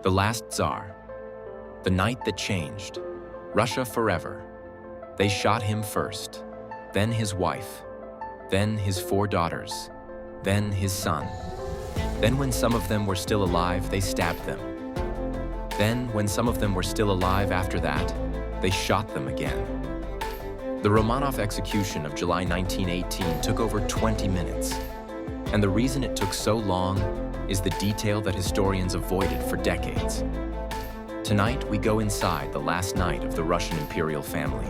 The Last Tsar. The night that changed. Russia forever. They shot him first, then his wife, then his 4 daughters, then his son. Then when some of them were still alive, they stabbed them. Then, when some of them were still alive after that, they shot them again. The Romanov execution of July 1918 took over 20 minutes. And the reason it took so long is the detail that historians avoided for decades. Tonight, we go inside the last night of the Russian imperial family.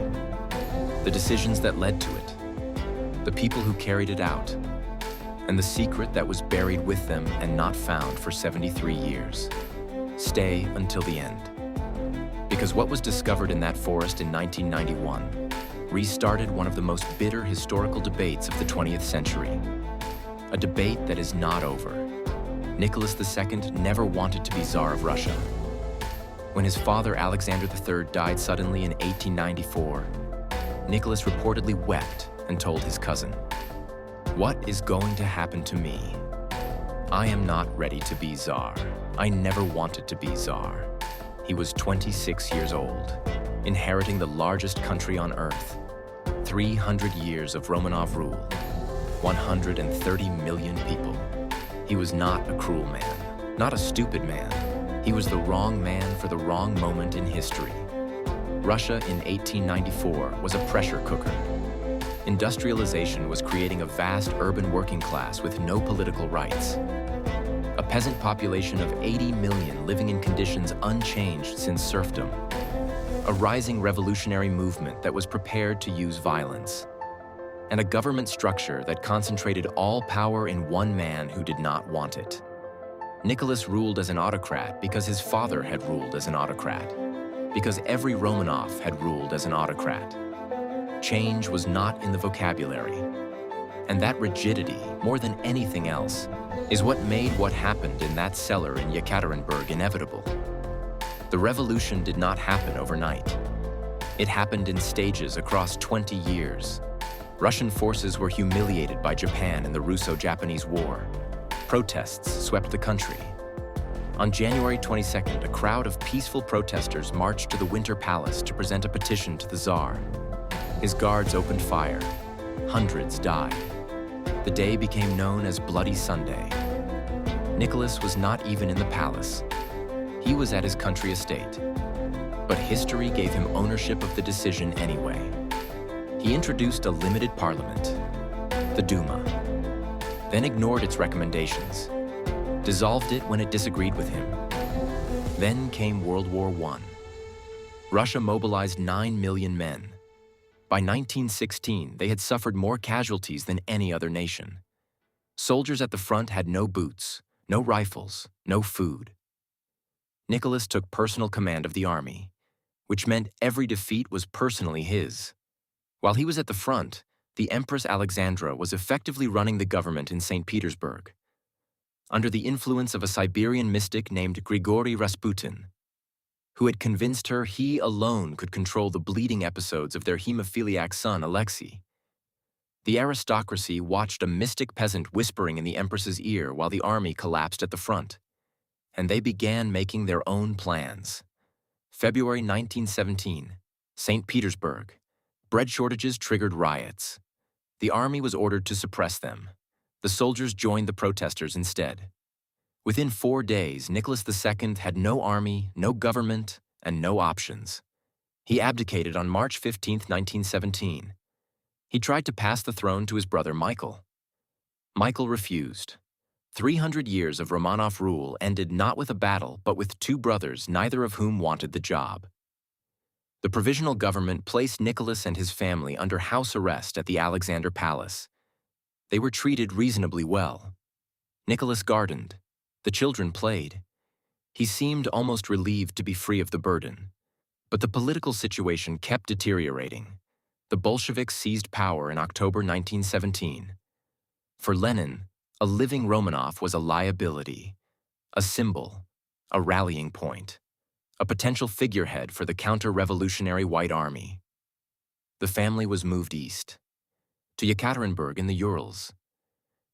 The decisions that led to it, the people who carried it out, and the secret that was buried with them and not found for 73 years. Stay until the end. Because what was discovered in that forest in 1991 restarted one of the most bitter historical debates of the 20th century. A debate that is not over. Nicholas II never wanted to be Tsar of Russia. When his father Alexander III died suddenly in 1894, Nicholas reportedly wept and told his cousin, "What is going to happen to me? I am not ready to be Tsar. I never wanted to be Tsar." He was 26 years old, inheriting the largest country on earth, 300 years of Romanov rule, 130 million people. He was not a cruel man, not a stupid man. He was the wrong man for the wrong moment in history. Russia in 1894 was a pressure cooker. Industrialization was creating a vast urban working class with no political rights. A peasant population of 80 million living in conditions unchanged since serfdom. A rising revolutionary movement that was prepared to use violence. And a government structure that concentrated all power in one man who did not want it. Nicholas ruled as an autocrat because his father had ruled as an autocrat, because every Romanov had ruled as an autocrat. Change was not in the vocabulary. And that rigidity, more than anything else, is what made what happened in that cellar in Yekaterinburg inevitable. The revolution did not happen overnight. It happened in stages across 20 years. Russian forces were humiliated by Japan in the Russo-Japanese War. Protests swept the country. On January 22nd, a crowd of peaceful protesters marched to the Winter Palace to present a petition to the Tsar. His guards opened fire. Hundreds died. The day became known as Bloody Sunday. Nicholas was not even in the palace. He was at his country estate. But history gave him ownership of the decision anyway. He introduced a limited parliament, the Duma, then ignored its recommendations, dissolved it when it disagreed with him. Then came World War I. Russia mobilized 9 million men. By 1916, they had suffered more casualties than any other nation. Soldiers at the front had no boots, no rifles, no food. Nicholas took personal command of the army, which meant every defeat was personally his. While he was at the front, the Empress Alexandra was effectively running the government in St. Petersburg, under the influence of a Siberian mystic named Grigory Rasputin, who had convinced her he alone could control the bleeding episodes of their hemophiliac son, Alexei. The aristocracy watched a mystic peasant whispering in the Empress's ear while the army collapsed at the front, and they began making their own plans. February 1917, St. Petersburg. Bread shortages triggered riots. The army was ordered to suppress them. The soldiers joined the protesters instead. Within 4 days, Nicholas II had no army, no government, and no options. He abdicated on March 15, 1917. He tried to pass the throne to his brother Michael. Michael refused. 300 years of Romanov rule ended not with a battle, but with 2 brothers, neither of whom wanted the job. The provisional government placed Nicholas and his family under house arrest at the Alexander Palace. They were treated reasonably well. Nicholas gardened. The children played. He seemed almost relieved to be free of the burden. But the political situation kept deteriorating. The Bolsheviks seized power in October 1917. For Lenin, a living Romanov was a liability, a symbol, a rallying point, a potential figurehead for the counter-revolutionary White Army. The family was moved east, to Yekaterinburg in the Urals,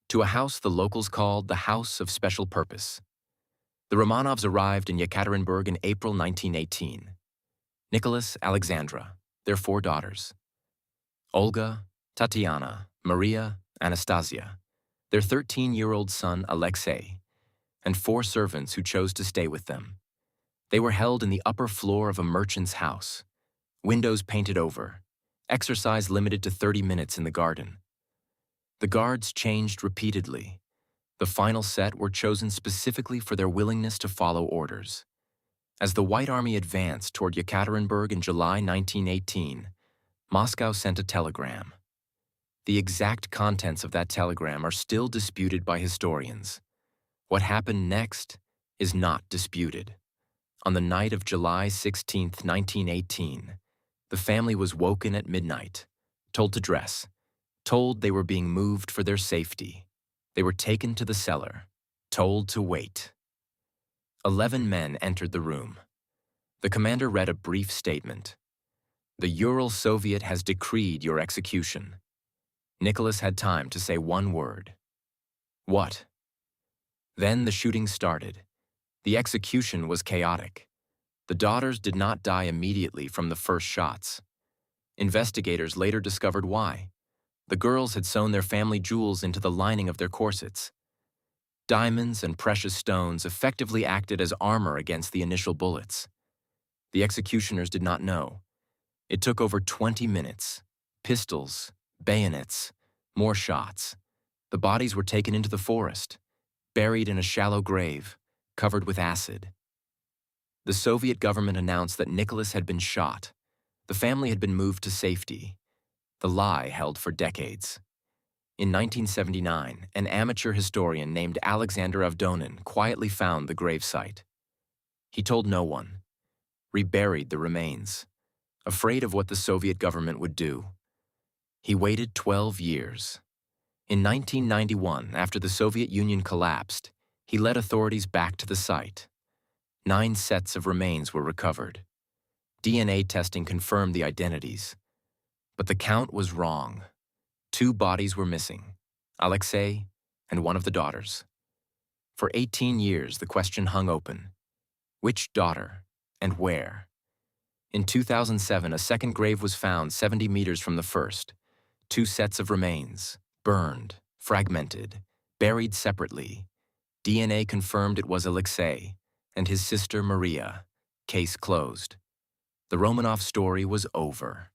to a house the locals called the House of Special Purpose. The Romanovs arrived in Yekaterinburg in April 1918. Nicholas, Alexandra, their 4 daughters. Olga, Tatiana, Maria, Anastasia, their 13-year-old son Alexei, and 4 servants who chose to stay with them. They were held in the upper floor of a merchant's house, windows painted over, exercise limited to 30 minutes in the garden. The guards changed repeatedly. The final set were chosen specifically for their willingness to follow orders. As the White Army advanced toward Yekaterinburg in July 1918, Moscow sent a telegram. The exact contents of that telegram are still disputed by historians. What happened next is not disputed. On the night of July 16, 1918, the family was woken at midnight, told to dress, told they were being moved for their safety. They were taken to the cellar, told to wait. 11 men entered the room. The commander read a brief statement. "The Ural Soviet has decreed your execution." Nicholas had time to say one word. "What?" Then the shooting started. The execution was chaotic. The daughters did not die immediately from the first shots. Investigators later discovered why. The girls had sewn their family jewels into the lining of their corsets. Diamonds and precious stones effectively acted as armor against the initial bullets. The executioners did not know. It took over 20 minutes. Pistols, bayonets, more shots. The bodies were taken into the forest, buried in a shallow grave, covered with acid. The Soviet government announced that Nicholas had been shot. The family had been moved to safety. The lie held for decades. In 1979, an amateur historian named Alexander Avdonin quietly found the gravesite. He told no one, reburied the remains, afraid of what the Soviet government would do. He waited 12 years. In 1991, after the Soviet Union collapsed, he led authorities back to the site. 9 sets of remains were recovered. DNA testing confirmed the identities. But the count was wrong. 2 bodies were missing, Alexei and one of the daughters. For 18 years, the question hung open. Which daughter and where? In 2007, a second grave was found 70 meters from the first. 2 sets of remains, burned, fragmented, buried separately. DNA confirmed it was Alexei and his sister Maria. Case closed. The Romanov story was over.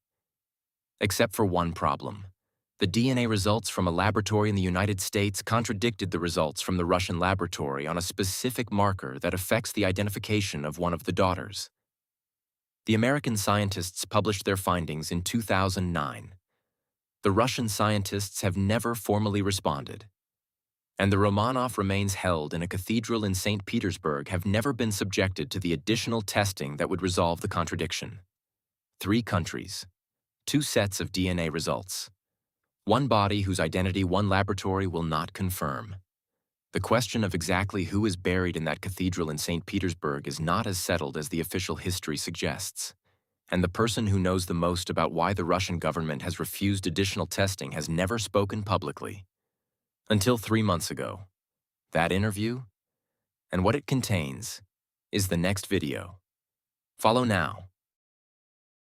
Except for one problem. The DNA results from a laboratory in the United States contradicted the results from the Russian laboratory on a specific marker that affects the identification of one of the daughters. The American scientists published their findings in 2009. The Russian scientists have never formally responded. And the Romanov remains held in a cathedral in St. Petersburg have never been subjected to the additional testing that would resolve the contradiction. 3 countries, 2 sets of DNA results. 1 body whose identity one laboratory will not confirm. The question of exactly who is buried in that cathedral in St. Petersburg is not as settled as the official history suggests. And the person who knows the most about why the Russian government has refused additional testing has never spoken publicly. Until 3 months ago. That interview, and what it contains, is the next video. Follow now.